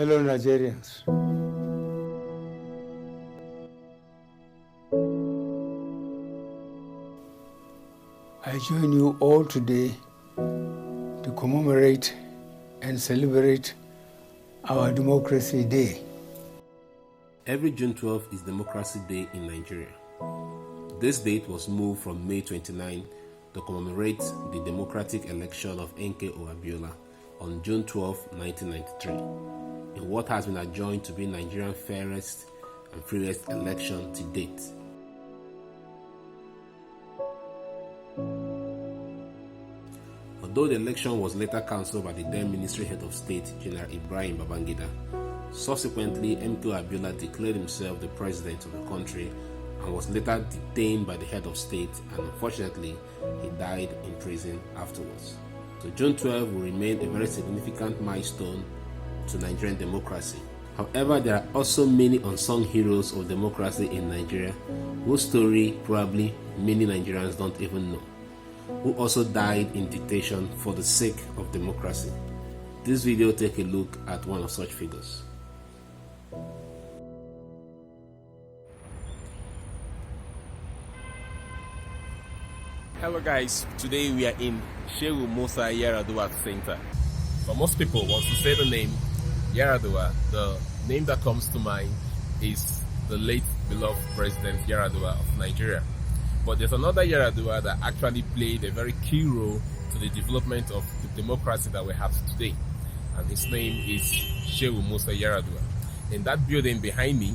Fellow Nigerians, I join you all today to commemorate and celebrate our Democracy Day. Every June 12th is Democracy Day in Nigeria. This date was moved from May 29 to commemorate the democratic election of Abiola on June 12, 1993, in what has been adjourned to be Nigeria's fairest and freest election to date. Although the election was later cancelled by the then Ministry Head of State, General Ibrahim Babangida, subsequently Abiola declared himself the president of the country and was later detained by the head of state, and unfortunately he died in prison afterwards. So June 12 will remain a very significant milestone to Nigerian democracy. However, there are also many unsung heroes of democracy in Nigeria whose story probably many Nigerians don't even know, who also died in dictation for the sake of democracy. This video takes a look at one of such figures. Hello guys, today we are in Shehu Musa Yaradua Center. For most people, once you say the name Yaradua, the name that comes to mind is the late beloved President Yaradua of Nigeria. But there's another Yaradua that actually played a very key role to the development of the democracy that we have today. And his name is Shehu Musa Yaradua. And that building behind me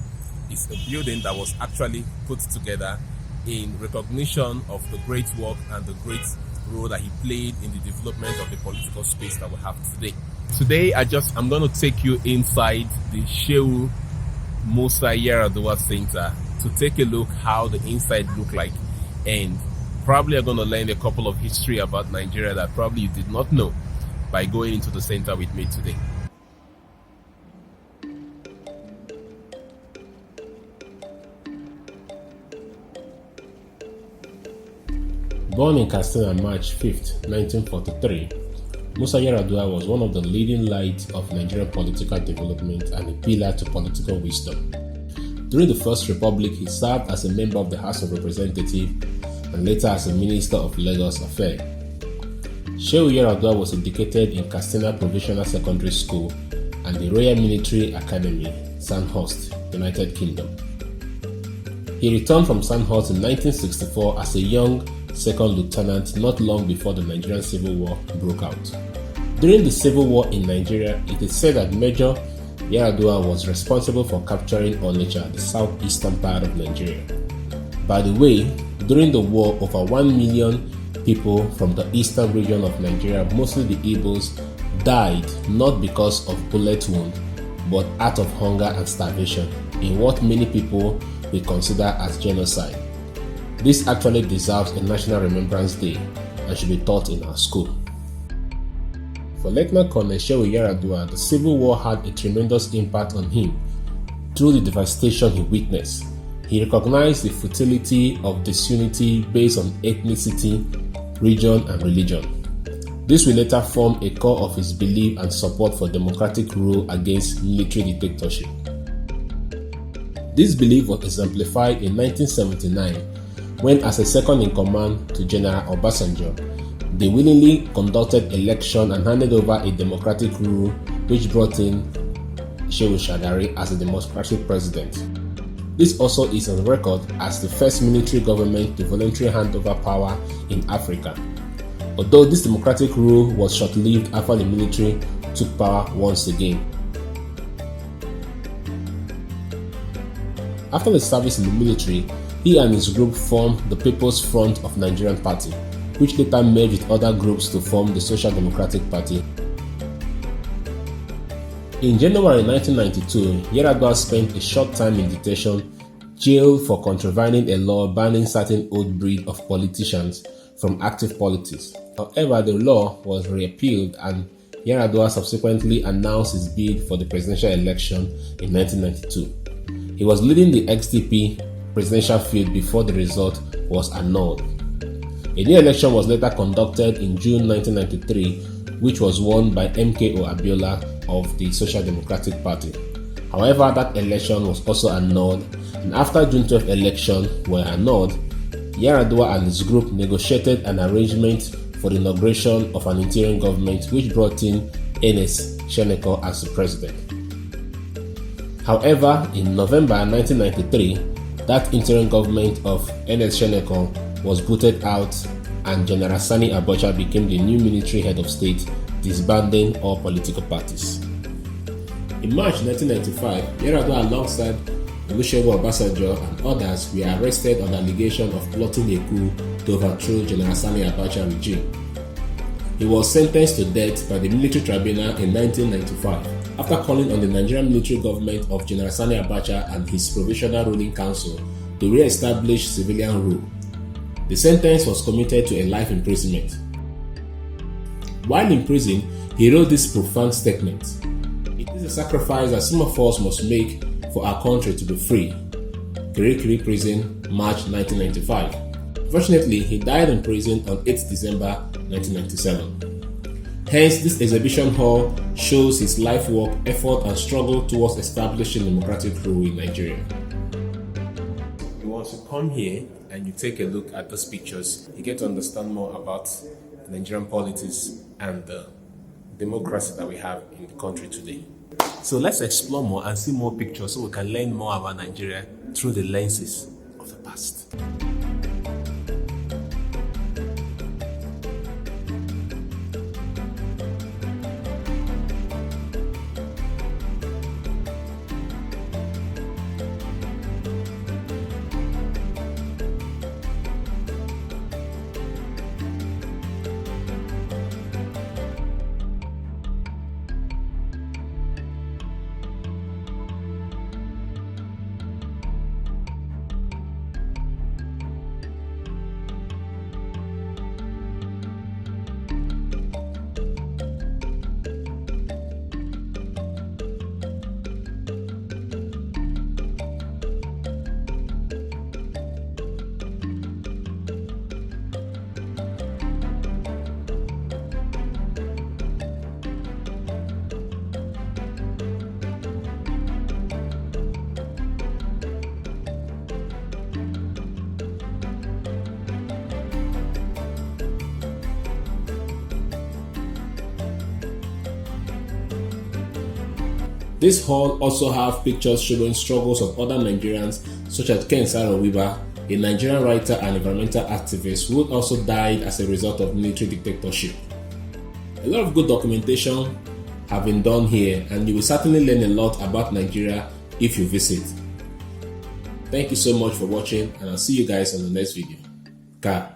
is a building that was actually put together in recognition of the great work and the great role that he played in the development of the political space that we have today. Today, I'm going to take you inside the Shehu Musa Yaradua Center to take a look how the inside look like, and probably I'm going to learn a couple of history about Nigeria that probably you did not know by going into the center with me today. Born in Katsina on March 5, 1943, Musa Yaradua was one of the leading lights of Nigerian political development and a pillar to political wisdom. During the First Republic, he served as a member of the House of Representatives and later as a Minister of Lagos Affairs. Shehu Yaradua was educated in Katsina Provisional Secondary School and the Royal Military Academy, Sandhurst, United Kingdom. He returned from Sandhurst in 1964 as a young second lieutenant not long before the Nigerian Civil War broke out. During the Civil War in Nigeria, it is said that Major Yaradua was responsible for capturing Onitsha, the southeastern part of Nigeria. By the way, during the war, over 1 million people from the eastern region of Nigeria, mostly the Igbos, died not because of bullet wound, but out of hunger and starvation, in what many people will consider as genocide. This actually deserves a National Remembrance Day and should be taught in our school. For Lieutenant Colonel Shehu Yaradua, the Civil War had a tremendous impact on him through the devastation he witnessed. He recognized the futility of disunity based on ethnicity, region, and religion. This will later form a core of his belief and support for democratic rule against military dictatorship. This belief was exemplified in 1979 when, as a second-in-command to General Obasanjo, they willingly conducted election and handed over a democratic rule which brought in Shehu Shagari as a democratic president. This also is on record as the first military government to voluntarily hand over power in Africa, although this democratic rule was short-lived after the military took power once again. After the service in the military, he and his group formed the People's Front of Nigerian Party, which later merged with other groups to form the Social Democratic Party. In January 1992, Yaradua spent a short time in detention, jailed for contravening a law banning certain old breed of politicians from active politics. However, the law was repealed and Yaradua subsequently announced his bid for the presidential election in 1992. He was leading the XDP presidential field before the result was annulled. A new election was later conducted in June 1993, which was won by MKO Abiola of the Social Democratic Party. However, that election was also annulled, and after June 12 election were annulled, Yaradua and his group negotiated an arrangement for the inauguration of an interim government which brought in Ernest Shoneko as the president. However, in November 1993, that interim government of Ernest Shoneko was booted out and General Sani Abuja became the new military head of state, disbanding all political parties. In March 1995, Yaradua alongside Olusegun Obasanjo and others were arrested on the allegation of plotting a coup to overthrow General Sani Abacha regime. He was sentenced to death by the military tribunal in 1995 after calling on the Nigerian military government of General Sani Abacha and his provisional ruling council to re-establish civilian rule. The sentence was commuted to a life imprisonment. While in prison, he wrote this profound statement: "It is a sacrifice that some of us must make for our country to be free." Kirikiri Prison, March 1995. Fortunately, he died in prison on 8th December 1997. Hence, this exhibition hall shows his life work, effort, and struggle towards establishing democratic rule in Nigeria. Once you come here and you take a look at those pictures, you get to understand more about Nigerian politics and the democracy that we have in the country today. So let's explore more and see more pictures so we can learn more about Nigeria through the lenses of the past. This hall also have pictures showing struggles of other Nigerians such as Ken Saro-Wiwa, a Nigerian writer and environmental activist who also died as a result of military dictatorship. A lot of good documentation have been done here, and you will certainly learn a lot about Nigeria if you visit. Thank you so much for watching, and I'll see you guys on the next video. Ka.